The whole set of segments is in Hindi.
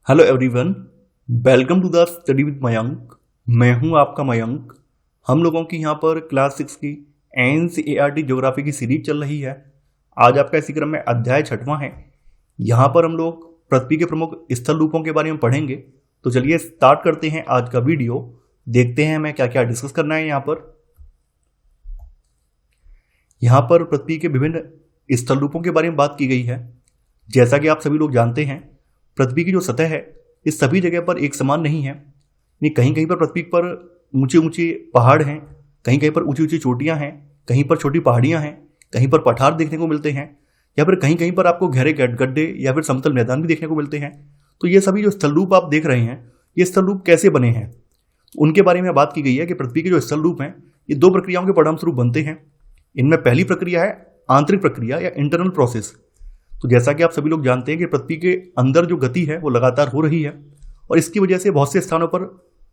Hello everyone, welcome to the study with Mayank. मैं हूं आपका मयंक। हम लोगों की यहां पर क्लास 6 की एनसीईआरटी ज्योग्राफी की सीरीज चल रही है। आज आपका इसी क्रम में अध्याय 6वां है। यहां पर हम लोग पृथ्वी के प्रमुख स्थल रूपों के बारे में पढ़ेंगे। तो चलिए स्टार्ट करते हैं आज का वीडियो। देखते हैं हमें क्या क्या डिस्कस करना है। यहाँ पर पृथ्वी के विभिन्न स्थल रूपों के बारे में बात की गई है। जैसा कि आप सभी लोग जानते हैं, पृथ्वी की जो सतह है इस सभी जगह पर एक समान नहीं है। कहीं कहीं पर पृथ्वी पर ऊंचे ऊंचे पहाड़ हैं, कहीं कहीं पर ऊंची ऊंची चोटियां हैं, कहीं पर छोटी पहाड़ियां हैं, कहीं पर पठार देखने को मिलते हैं, या फिर कहीं कहीं पर आपको गहरे गड्ढे या फिर समतल मैदान भी देखने को मिलते हैं। तो ये सभी जो स्थल रूप आप देख रहे हैं, ये स्थल रूप कैसे बने हैं उनके बारे में बात की गई है कि पृथ्वी के जो स्थल रूप हैं ये दो प्रक्रियाओं के परिणामस्वरूप बनते हैं। इनमें पहली प्रक्रिया है आंतरिक प्रक्रिया या इंटरनल प्रोसेस। तो जैसा कि आप सभी लोग जानते हैं कि पृथ्वी के अंदर जो गति है वो लगातार हो रही है, और इसकी वजह से बहुत से स्थानों पर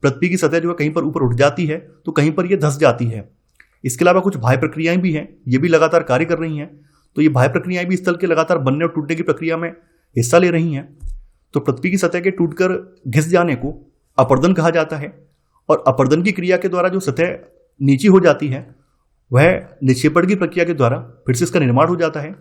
पृथ्वी की सतह जो है कहीं पर ऊपर उठ जाती है तो कहीं पर ये धंस जाती है। इसके अलावा कुछ बाह्य प्रक्रियाएं भी हैं, ये भी लगातार कार्य कर रही हैं। तो ये बाह्य प्रक्रियाएं भी स्थल के लगातार बनने और टूटने की प्रक्रिया में हिस्सा ले रही हैं। तो पृथ्वी की सतह के टूटकर घिस जाने को अपरदन कहा जाता है, और अपरदन की क्रिया के द्वारा जो सतह नीची हो जाती है वह निक्षेपण की प्रक्रिया के द्वारा फिर से इसका निर्माण हो जाता है।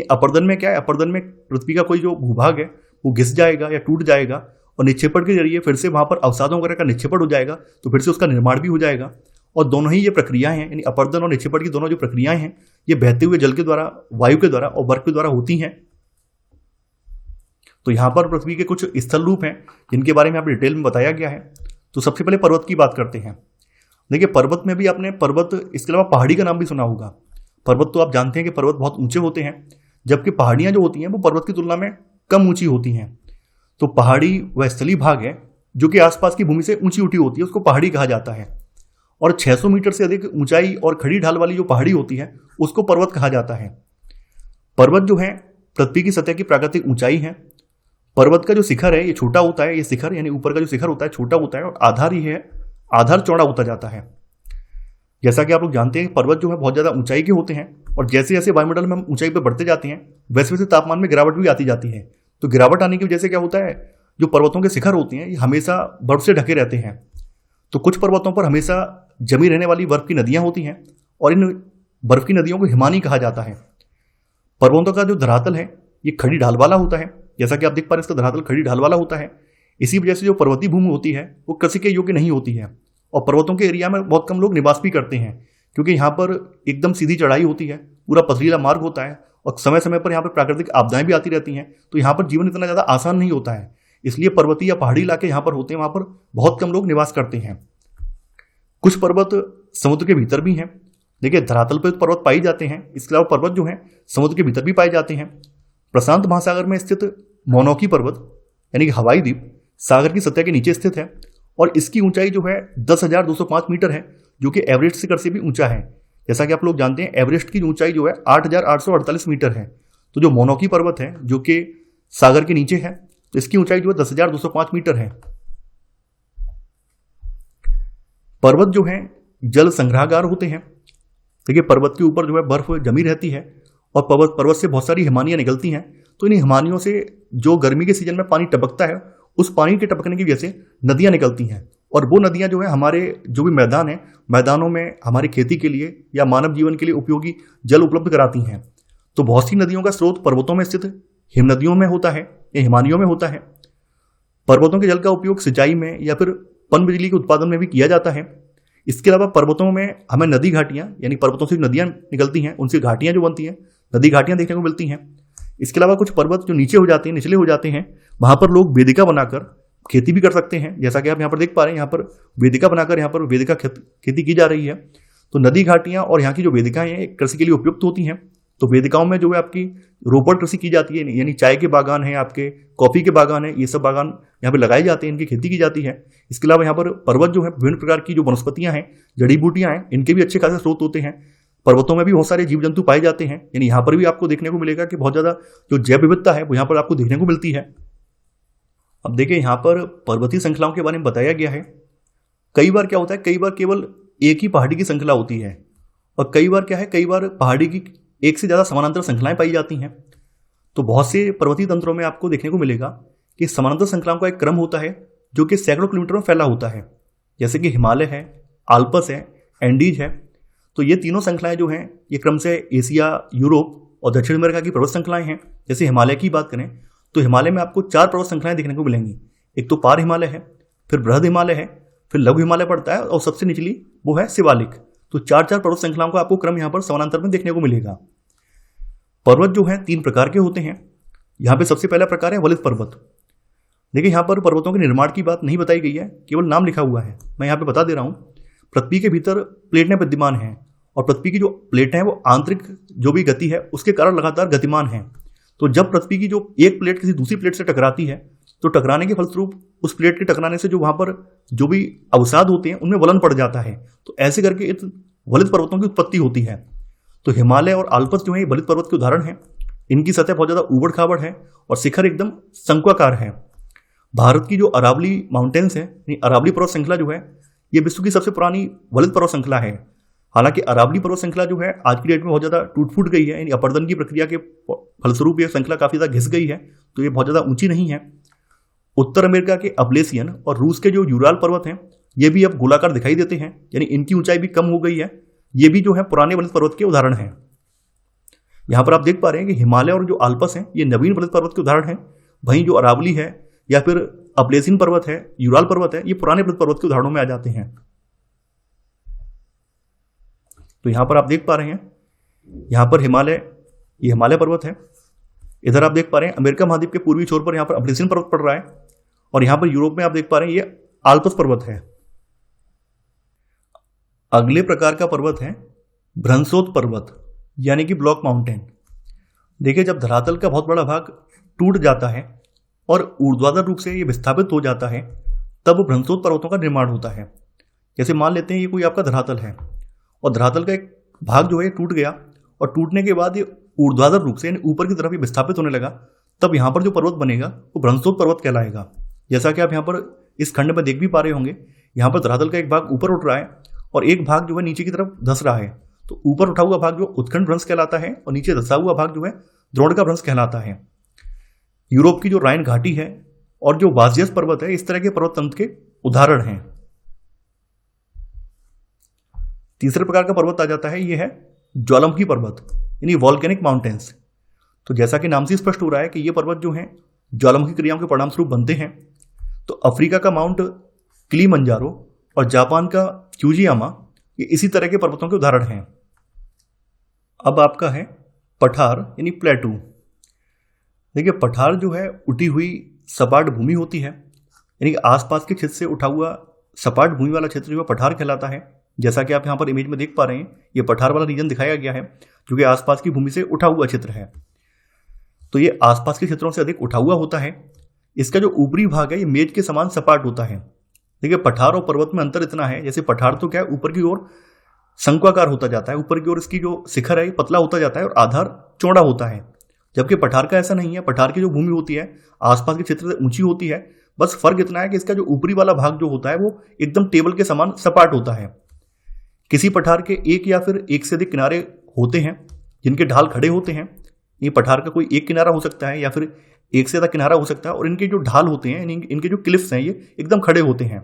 अपरदन में क्या है, अपरदन में पृथ्वी का कोई जो भूभाग है वो घिस जाएगा या टूट जाएगा, और निक्षेपण के जरिए फिर से वहां पर अवसादों वगैरह का निक्षेपण हो जाएगा, तो फिर से उसका निर्माण भी हो जाएगा। और दोनों ही ये प्रक्रियाएं हैं, यानी अपरदन और निक्षेपण की दोनों जो प्रक्रियाएं हैं ये बहते हुए जल के द्वारा, वायु के द्वारा और बर्फ के द्वारा होती हैं। तो यहाँ पर पृथ्वी के कुछ स्थल रूप हैं जिनके बारे में यहाँ डिटेल में बताया गया है। तो सबसे पहले पर्वत की बात करते हैं। देखिए, पर्वत में भी आपने पर्वत, इसके अलावा पहाड़ी का नाम भी सुना होगा। पर्वत तो आप जानते हैं कि पर्वत बहुत ऊंचे होते हैं, जबकि पहाड़ियां जो होती हैं वो पर्वत की तुलना में कम ऊंची होती हैं। तो पहाड़ी वह स्थलीय भाग है जो कि आसपास की भूमि से ऊंची उठी होती है, उसको पहाड़ी कहा जाता है। और 600 मीटर से अधिक ऊंचाई और खड़ी ढाल वाली जो पहाड़ी होती है उसको पर्वत कहा जाता है। पर्वत जो है पृथ्वी की सतह की प्राकृतिक ऊंचाई है। पर्वत का जो शिखर है ये छोटा होता है, ये शिखर यानी ऊपर का जो शिखर होता है छोटा होता है, और आधार ही है, आधार चौड़ा होता जाता है। जैसा कि आप लोग जानते हैं पर्वत जो है बहुत ज्यादा ऊंचाई के होते हैं, और जैसे जैसे वायुमंडल में हम ऊंचाई पर बढ़ते जाते हैं वैसे वैसे तापमान में गिरावट भी आती जाती है। तो गिरावट आने की वजह से क्या होता है, जो पर्वतों के शिखर होते हैं ये हमेशा बर्फ से ढके रहते हैं। तो कुछ पर्वतों पर हमेशा जमी रहने वाली बर्फ की नदियां होती हैं, और इन बर्फ की नदियों को हिमानी कहा जाता है। पर्वतों का जो धरातल है ये खड़ी ढाल वाला होता है। जैसा कि आप देख पा रहे हैं, इसका धरातल खड़ी ढाल वाला होता है। इसी वजह से जो पर्वतीय भूमि होती है वो कृषि के योग्य नहीं होती है, और पर्वतों के एरिया में बहुत कम लोग निवास भी करते हैं, क्योंकि यहाँ पर एकदम सीधी चढ़ाई होती है, पूरा पथरीला मार्ग होता है, और समय समय पर यहाँ पर प्राकृतिक आपदाएं भी आती रहती हैं। तो यहाँ पर जीवन इतना ज़्यादा आसान नहीं होता है, इसलिए पर्वतीय या पहाड़ी इलाके यहाँ पर होते हैं, वहाँ पर बहुत कम लोग निवास करते हैं। कुछ पर्वत समुद्र के भीतर भी हैं। देखिए, धरातल पर पर्वत पाए जाते हैं, इसके अलावा पर्वत जो है समुद्र के भीतर भी पाए जाते हैं। प्रशांत महासागर में स्थित मोनोकी पर्वत यानी कि हवाई द्वीप सागर की सतह के नीचे स्थित है, और इसकी ऊंचाई जो है 10,205 मीटर है, जो कि एवरेस्ट शिखर से भी ऊंचा है। जैसा कि आप लोग जानते हैं एवरेस्ट की ऊंचाई जो है 8,848 मीटर है। तो जो मोनोकी पर्वत है जो कि सागर के नीचे है, तो इसकी ऊंचाई जो है 10,205 मीटर है। पर्वत जो है जल संग्रहगार होते हैं। देखिए, पर्वत के ऊपर जो है बर्फ जमी रहती है, और पर्वत से बहुत सारी हिमानियां निकलती हैं। तो इन हिमानियों से जो गर्मी के सीजन में पानी टपकता है, उस पानी के टपकने की वजह से नदियां निकलती हैं, और वो नदियां जो है हमारे जो भी मैदान है, मैदानों में हमारी खेती के लिए या मानव जीवन के लिए उपयोगी जल उपलब्ध कराती हैं। तो बहुत सी नदियों का स्रोत पर्वतों में स्थित हिम नदियों में होता है या हिमानियों में होता है। पर्वतों के जल का उपयोग सिंचाई में या फिर पन बिजली के उत्पादन में भी किया जाता है। इसके अलावा पर्वतों में हमें नदी घाटियां, यानी पर्वतों से नदियां निकलती हैं, उनसे घाटियां जो बनती हैं, नदी घाटियां देखने को मिलती हैं। इसके अलावा कुछ पर्वत जो नीचे हो जाते हैं, निचले हो जाते हैं, वहां पर लोग वेदिका बनाकर खेती भी कर सकते हैं। जैसा कि आप यहाँ पर देख पा रहे हैं, यहाँ पर वेदिका बनाकर यहाँ पर वेदिका खेती की जा रही है। तो नदी घाटियां और यहाँ की जो वेदिकाएं हैं कृषि के लिए उपयुक्त होती हैं। तो वेदिकाओं में जो है आपकी रोपण कृषि की जाती है, यानी चाय के बागान है, आपके कॉफी के बागान है, ये सब बागान यहाँ पे लगाए जाते हैं, इनकी खेती की जाती है। इसके अलावा यहाँ पर पर्वत जो है विभिन्न प्रकार की जो वनस्पतियां हैं, जड़ी बूटियां हैं, इनके भी अच्छे खासे स्रोत होते हैं। पर्वतों में भी बहुत सारे जीव जंतु पाए जाते हैं, यानी यहाँ पर भी आपको देखने को मिलेगा कि बहुत ज्यादा जो जैव विविधता है वो यहाँ पर आपको देखने को मिलती है। अब देखिए, यहाँ पर पर्वतीय श्रृंखलाओं के बारे में बताया गया है। कई बार क्या होता है, कई बार केवल एक ही पहाड़ी की श्रृंखला होती है, और कई बार क्या है, कई बार पहाड़ी की एक से ज्यादा समानांतर श्रृंखलाएं पाई जाती हैं। तो बहुत से पर्वतीय तंत्रों में आपको देखने को मिलेगा कि समानांतर श्रृंखलाओं का एक क्रम होता है जो कि सैकड़ों किलोमीटर में फैला होता है, जैसे कि हिमालय है, आल्पस है, एंडीज है। तो ये तीनों श्रृंखलाएं जो हैं ये क्रम से एशिया, यूरोप और दक्षिण अमेरिका की पर्वत श्रृंखलाएं हैं। जैसे हिमालय की बात करें तो हिमालय में आपको 4 पर्वत श्रृंखलाएं देखने को मिलेंगी। एक तो पार हिमालय है, फिर बृहद हिमालय है, फिर लघु हिमालय पड़ता है और सबसे निचली वो है शिवालिक। तो 4 पर्वत श्रृंखलाओं का आपको क्रम यहाँ पर समानांतर में देखने को मिलेगा। पर्वत जो है 3 प्रकार के होते हैं। यहाँ पे सबसे पहला प्रकार है वलित पर्वत। देखिए यहाँ पर पर्वतों के निर्माण की बात नहीं बताई गई है, केवल नाम लिखा हुआ है। मैं यहाँ पे बता दे रहा हूँ, पृथ्वी के भीतर प्लेटें विद्यमान हैं और पृथ्वी की जो प्लेटें हैं वो आंतरिक जो भी गति है उसके कारण लगातार गतिमान हैं। तो जब पृथ्वी की जो एक प्लेट किसी दूसरी प्लेट से टकराती है तो टकराने के फलस्वरूप उस प्लेट के टकराने से जो वहाँ पर जो भी अवसाद होते हैं उनमें वलन पड़ जाता है। तो ऐसे करके इस वलित पर्वतों की उत्पत्ति होती है। तो हिमालय और आल्पस जो है ये वलित पर्वत के उदाहरण हैं। इनकी सतह बहुत ज़्यादा ऊबड़ खाबड़ है और शिखर एकदम शंक्वाकार है। भारत की जो अरावली माउंटेन्स है, अरावली पर्वत श्रृंखला जो है ये विश्व की सबसे पुरानी वलित पर्वत श्रृंखला है। हालांकि अरावली पर्वत श्रृंखला जो है आज की डेट में बहुत ज़्यादा टूट फूट गई है, यानी अपरदन की प्रक्रिया के फलस्वरूप ये श्रृंखला काफ़ी ज़्यादा घिस गई है, तो ये बहुत ज़्यादा ऊंची नहीं है। उत्तर अमेरिका के अबलेसियन और रूस के जो यूराल पर्वत हैं ये भी अब गोलाकार दिखाई देते हैं, यानी इनकी ऊंचाई भी कम हो गई है। ये भी जो है पुराने वलित पर्वत के उदाहरण हैं। यहाँ पर आप देख पा रहे हैं कि हिमालय और जो आल्पस हैं ये नवीन वलित पर्वत के उदाहरण हैं। वहीं जो अरावली है या फिर अबलेसियन पर्वत है, यूराल पर्वत है, ये पुराने वलित पर्वत के उदाहरणों में आ जाते हैं। तो यहाँ पर आप देख पा रहे हैं, यहाँ पर हिमालय, ये हिमालय पर्वत है। इधर आप देख पा रहे हैं अमेरिका महाद्वीप के पूर्वी छोर पर यहाँ पर अबलेसियन पर्वत पड़ रहा है और यहाँ पर यूरोप में आप देख पा रहे हैं ये आल्पस पर्वत है। अगले प्रकार का पर्वत है भ्रंशोत पर्वत, यानी कि ब्लॉक माउंटेन। देखिए जब धरातल का बहुत बड़ा भाग टूट जाता है और ऊर्ध्वाधर रूप से ये विस्थापित हो जाता है तब भ्रंशोत पर्वतों का निर्माण होता है। जैसे मान लेते हैं ये कोई आपका धरातल है और धरातल का एक भाग जो है टूट गया और टूटने के बाद ये ऊर्ध्वाधर रूप से यानी ऊपर की तरफ ये विस्थापित होने लगा, तब यहाँ पर जो पर्वत बनेगा वो भ्रंशोत पर्वत कहलाएगा। जैसा कि आप यहाँ पर इस खंड में देख भी पा रहे होंगे, यहाँ पर धरातल का एक भाग ऊपर उठ रहा है और एक भाग जो है नीचे की तरफ धंस रहा है। तो ऊपर उठा हुआ भाग जो उत्खंड भ्रंश कहलाता है और नीचे धंसा हुआ भाग जो है द्रोणिका भ्रंश कहलाता है। यूरोप की जो राइन घाटी है और जो वाजियस पर्वत है इस तरह के पर्वत तंत्र के उदाहरण हैं। तीसरे प्रकार का पर्वत आ जाता है, ये है ज्वालामुखी पर्वत, यानी वॉल्केनिक माउंटेन्स। तो जैसा कि नाम से स्पष्ट हो रहा है कि ये पर्वत जो हैं ज्वालामुखी क्रियाओं के परिणाम स्वरूप बनते हैं। तो अफ्रीका का माउंट किलिमंजारो और जापान का फ्यूजियामा ये इसी तरह के पर्वतों के उदाहरण हैं। अब आपका है पठार यानी प्लेटू। देखिए पठार जो है उठी हुई सपाट भूमि होती है, यानी कि आसपास के क्षेत्र से उठा हुआ सपाट भूमि वाला क्षेत्र जो है पठार कहलाता है। जैसा कि आप यहाँ पर इमेज में देख पा रहे हैं, ये पठार वाला रीजन दिखाया गया है जो कि आसपास की भूमि से उठा हुआ क्षेत्र है। तो ये आसपास के क्षेत्रों से अधिक उठा हुआ होता है। इसका जो ऊपरी भाग है ये मेज के समान सपाट होता है। देखिए पठार और पर्वत में अंतर इतना है, जैसे पठार तो क्या है ऊपर की ओर शंक्वाकार होता जाता है, ऊपर की ओर इसकी जो शिखर है पतला होता जाता है और आधार चौड़ा होता है, जबकि पठार का ऐसा नहीं है। पठार की जो भूमि होती है आसपास के क्षेत्र से ऊंची होती है। बस फर्क इतना है कि इसका जो ऊपरी वाला भाग जो होता है वो एकदम टेबल के समान सपाट होता है। किसी पठार के एक या फिर एक से अधिक किनारे होते हैं जिनके ढाल खड़े होते हैं। ये पठार का कोई एक किनारा हो सकता है या फिर एक से ज़्यादा किनारा हो सकता है और इनके जो ढाल होते हैं, इनके जो क्लिफ्स हैं ये एकदम खड़े होते हैं।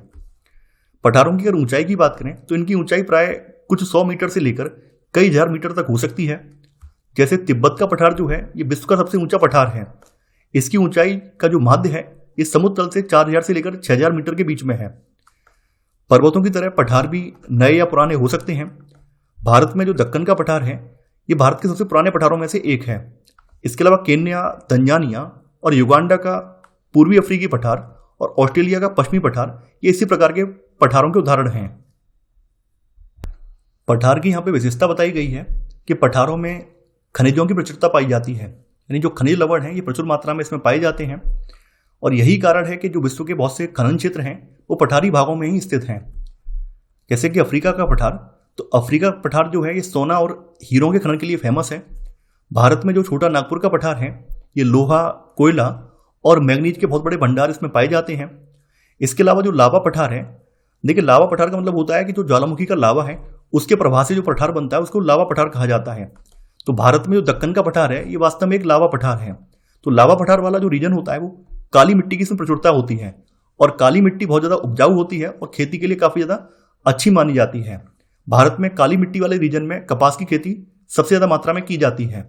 पठारों की अगर ऊंचाई की बात करें तो इनकी ऊंचाई प्राय कुछ 100 मीटर से लेकर कई हजार मीटर तक हो सकती है। जैसे तिब्बत का पठार जो है ये विश्व का सबसे ऊंचा पठार है। इसकी ऊंचाई का जो माध्य है ये समुद्र तल से 4000 से लेकर 6000 मीटर के बीच में है। पर्वतों की तरह पठार भी नए या पुराने हो सकते हैं। भारत में जो दक्कन का पठार है ये भारत के सबसे पुराने पठारों में से एक है। इसके अलावा केन्या, तंजानिया और युगांडा का पूर्वी अफ्रीकी पठार और ऑस्ट्रेलिया का पश्चिमी पठार ये इसी प्रकार के पठारों के उदाहरण हैं। पठार की यहाँ पे विशेषता बताई गई है कि पठारों में खनिजों की प्रचुरता पाई जाती है, यानी जो खनिज लवण हैं ये प्रचुर मात्रा में इसमें पाए जाते हैं और यही कारण है कि जो विश्व के बहुत से खनन क्षेत्र हैं वो पठारी भागों में ही स्थित हैं। जैसे कि अफ्रीका का पठार, तो अफ्रीका पठार जो है ये सोना और हीरों के खनन के लिए फेमस है। भारत में जो छोटा नागपुर का पठार है ये लोहा, कोयला और मैग्नीज के बहुत बड़े भंडार इसमें पाए जाते हैं। इसके अलावा जो लावा पठार है, देखिए लावा पठार का मतलब होता है कि जो ज्वालामुखी का लावा है उसके प्रभाव से जो पठार बनता है उसको लावा पठार कहा जाता है। तो भारत में जो दक्कन का पठार है ये वास्तव में एक लावा पठार है। तो लावा पठार वाला जो रीजन होता है वो काली मिट्टी की इसमें प्रचुरता होती है और काली मिट्टी बहुत ज़्यादा उपजाऊ होती है और खेती के लिए काफ़ी ज़्यादा अच्छी मानी जाती है। भारत में काली मिट्टी वाले रीजन में कपास की खेती सबसे ज़्यादा मात्रा में की जाती है।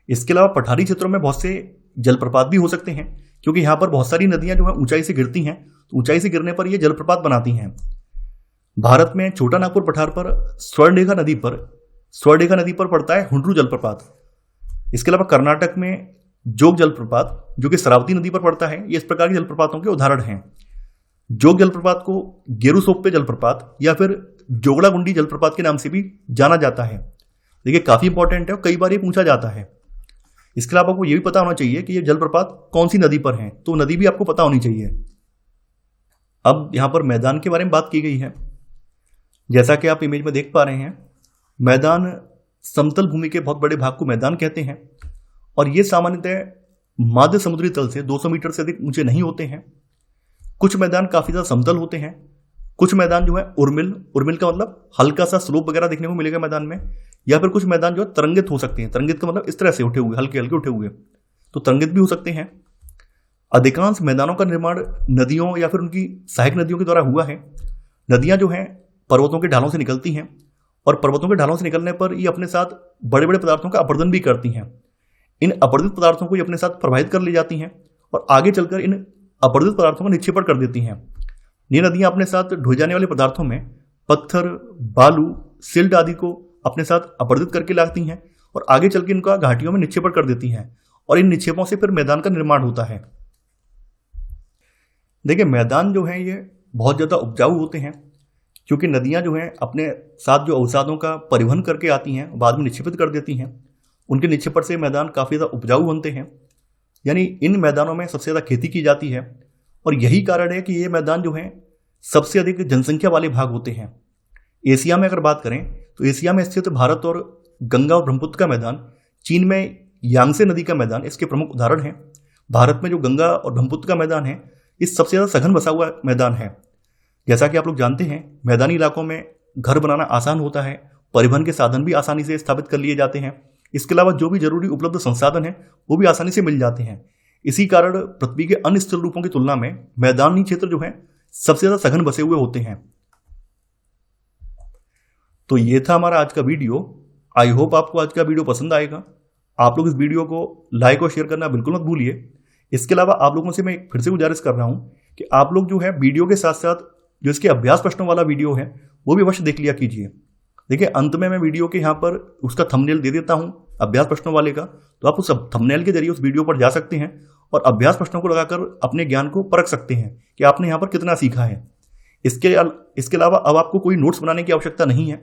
इसके अलावा पठारी क्षेत्रों में बहुत से जलप्रपात भी हो सकते हैं, क्योंकि यहाँ पर बहुत सारी नदियाँ जो है ऊंचाई से गिरती हैं, तो ऊंचाई से गिरने पर ये जलप्रपात बनाती हैं। भारत में छोटा नागपुर पठार पर स्वर्णरेखा नदी पर पड़ता है हुंड्रू जलप्रपात। इसके अलावा कर्नाटक में जोग जलप्रपात जो कि शरावती नदी पर पड़ता है, ये इस प्रकार के जलप्रपातों के उदाहरण हैं। जोग जलप्रपात को गेरुसोप्पे जलप्रपात या फिर जोगड़ागुंडी जलप्रपात के नाम से भी जाना जाता है। देखिए काफी इंपॉर्टेंट है और कई बार ये पूछा जाता है। इसके अलावा आपको ये भी पता होना चाहिए कि ये जलप्रपात कौन सी नदी पर है, तो नदी भी आपको पता होनी चाहिए। अब यहां पर मैदान के बारे में बात की गई है। जैसा कि आप इमेज में देख पा रहे हैं, मैदान समतल भूमि के बहुत बड़े भाग को मैदान कहते हैं और ये सामान्यतः माध्य समुद्री तल से 200 मीटर से अधिक ऊंचे नहीं होते हैं। कुछ मैदान काफी ज्यादा समतल होते हैं, कुछ मैदान जो है उर्मिल का मतलब हल्का सा स्लोप वगैरह देखने को मिलेगा मैदान में, या फिर कुछ मैदान जो है तरंगित हो सकते हैं। तरंगित का मतलब इस तरह से उठे हुए, हल्के हल्के उठे हुए, तो तरंगित भी हो सकते हैं। अधिकांश मैदानों का निर्माण नदियों या फिर उनकी सहायक नदियों के द्वारा हुआ है। नदियां जो हैं पर्वतों के ढालों से निकलती हैं और पर्वतों के ढालों से निकलने पर ये अपने साथ बड़े बड़े पदार्थों का अपरदन भी करती हैं। इन अपरदित पदार्थों को ये अपने साथ प्रवाहित कर ले जाती हैं और आगे चलकर इन अपरदित पदार्थों को निक्षेपण कर देती हैं। ये नदियां अपने साथ ढोए जाने वाले पदार्थों में पत्थर, बालू, सिल्ट आदि को अपने साथ अपरदित करके लाती हैं और आगे चल के इनका घाटियों में निक्षेपण कर देती हैं और इन निक्षेपों से फिर मैदान का निर्माण होता है। देखिए मैदान जो है ये बहुत ज़्यादा उपजाऊ होते हैं, क्योंकि नदियां जो हैं अपने साथ जो अवसादों का परिवहन करके आती हैं, बाद में निक्षेपित कर देती हैं। उनके निक्षेपण से मैदान काफ़ी ज़्यादा उपजाऊ बनते हैं, यानी इन मैदानों में सबसे ज़्यादा खेती की जाती है और यही कारण है कि ये मैदान जो हैं सबसे अधिक जनसंख्या वाले भाग होते हैं। एशिया में अगर बात करें तो एशिया में स्थित भारत और गंगा और ब्रह्मपुत्र का मैदान, चीन में यांगसे नदी का मैदान इसके प्रमुख उदाहरण हैं। भारत में जो गंगा और ब्रह्मपुत्र का मैदान है, इस सबसे ज़्यादा सघन बसा हुआ मैदान है। जैसा कि आप लोग जानते हैं, मैदानी इलाकों में घर बनाना आसान होता है, परिवहन के साधन भी आसानी से स्थापित कर लिए जाते हैं। इसके अलावा जो भी जरूरी उपलब्ध संसाधन है वो भी आसानी से मिल जाते हैं। इसी कारण पृथ्वी के अन्य स्थल रूपों की तुलना में मैदानी क्षेत्र जो है सबसे ज्यादा सघन बसे हुए होते हैं। तो ये था हमारा आज का वीडियो। आई होप आपको आज का वीडियो पसंद आएगा। आप लोग इस वीडियो को लाइक और शेयर करना बिल्कुल मत भूलिए। इसके अलावा आप लोगों से मैं फिर से गुजारिश कर रहा हूं कि आप लोग जो है वीडियो के साथ साथ जो इसके अभ्यास प्रश्नों वाला वीडियो है वो भी अवश्य देख लिया कीजिए। देखिए अंत में मैं वीडियो के यहाँ पर उसका थंबनेल दे देता हूँ अभ्यास प्रश्नों वाले का, तो आप उस थंबनेल के जरिए उस वीडियो पर जा सकते हैं और अभ्यास प्रश्नों को लगाकर अपने ज्ञान को परख सकते हैं कि आपने यहाँ पर कितना सीखा है। इसके अलावा अब आपको कोई नोट्स बनाने की आवश्यकता नहीं है।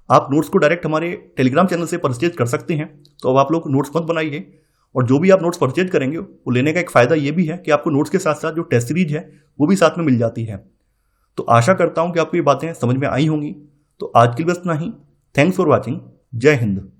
आप नोट्स को डायरेक्ट हमारे टेलीग्राम चैनल से परचेज कर सकते हैं। तो अब आप लोग नोट्स मत बनाइए, और जो भी आप नोट्स परचेज करेंगे वो लेने का एक फ़ायदा ये भी है कि आपको नोट्स के साथ साथ जो टेस्ट सीरीज है वो भी साथ में मिल जाती है। तो आशा करता हूँ कि आपको ये बातें समझ में आई होंगी। तो आज के लिए बस इतना ही। Thanks for watching. जय हिंद।